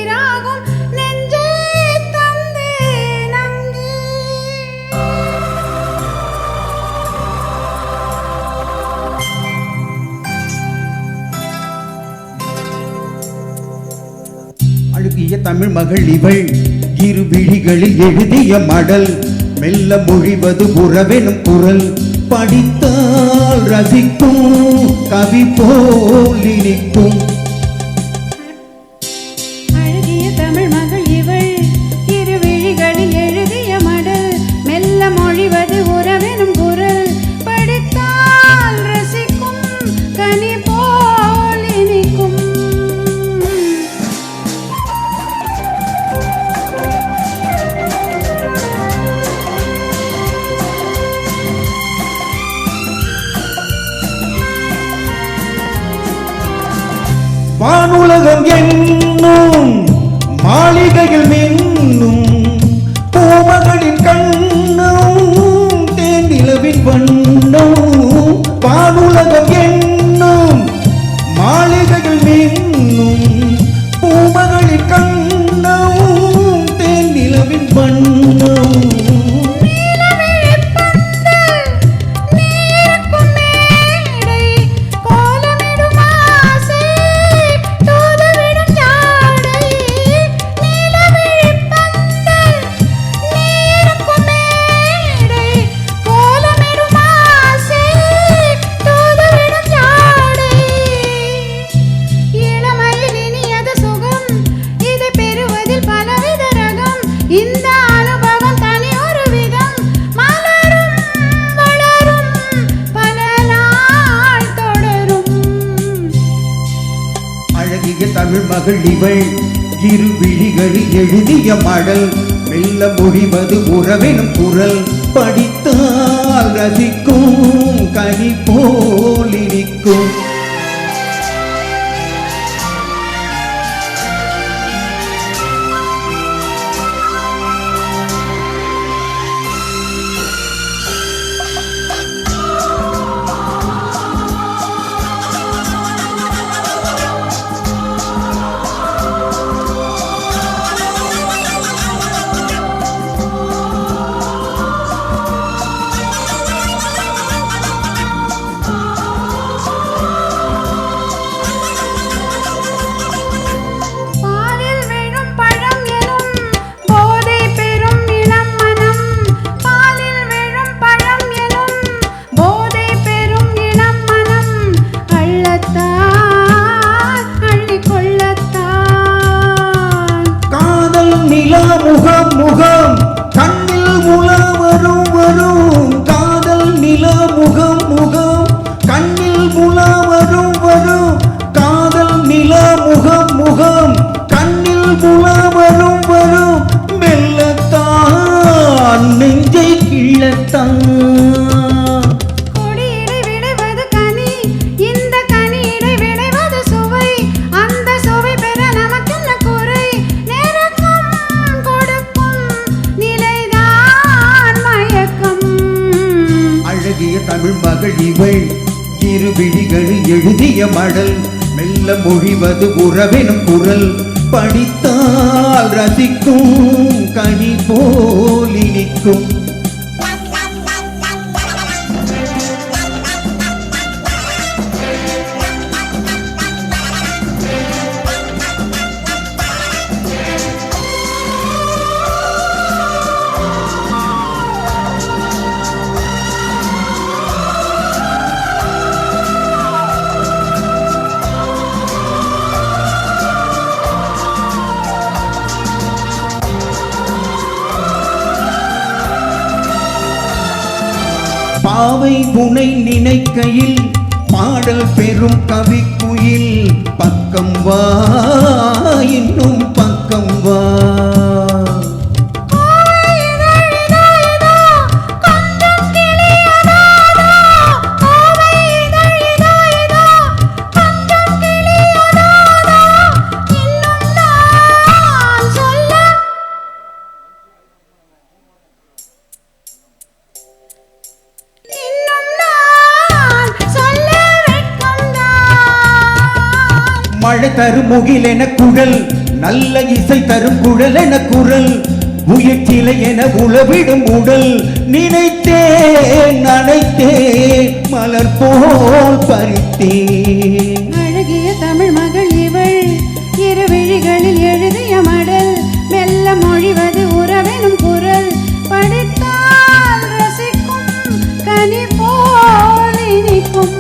உயிராகும் நெஞ்சை தந்தேன் அங்கே. அழுகிய தமிழ் மகள் இவள் இரு விழிகளில் எழுதிய மடல் மெல்ல மொழிவது உறவெனும் குரல் படித்தால் ரசிக்கும் கவி போல் இனிக்கும். அழகிய தமிழ் மகள் இவள் இரு விழிகளில் எழுதிய மடல் மெல்ல மொழிவது உறவெனும் குரல் படித்தால் ரசிக்கும் கனி போல் இனிக்கும். வானுலகம் என்னும் மாளிகையில் மின்னும் பூமகளின் கண்ணும் தேனிலவின் வண்ணம். வானுலகம் என்னும் மாளிகையில் மின்னும் பூமகளின் கண்ணும் தேனிலவின் வண்ணம். இந்த அனுபவம் தனி ஒரு விதம் மலரும் வளரும் பல நாள் தொடரும். அழகிய தமிழ் மகள் இவள் இரு விழிகளில் எழுதிய மடல் மெல்ல மொழிவது உறவெனும் குரல் படித்தால் ரசிக்கும் கனி போல் இனிக்கும். முகம் முகம் கண்ணில் முலா வரும் வரும் காதல் நில முகம் முகம் கண்ணில் முலா வரும் வரும் காதல் நில முகம் முகம் கண்ணில் முலா வரும் வரும் மெல்லத்தான் நெஞ்சை கிள்ளத்தான். தமிழ் மகள் இவள் இரு விழிகளில் எழுதிய மடல் மெல்ல மொழிவது உறவெனும் குரல் படித்தால் ரசிக்கும் கனி போல் இனிக்கும். பாவை புனை நினைக்கையில் பாடல் பெரும் கவிக்குயில் பக்கம் வா இன்னும் பக்கம் வா. மழை தரு முகில் என குழல் நல்ல இசை தரும் குழல் என குரல் உயிர்ச்சிலை என உளவிடும் உடல் நினைத்தேன் நனைத்தேன் மலர் போல் பறித்தேன் அழகிய தமிழ் மகள் இவள் இரு விழிகளில் எழுதிய மடல் மெல்ல மொழிவது உறவெனும் குரல் படித்தால் ரசிக்கும் கனி போல் இனிக்கும்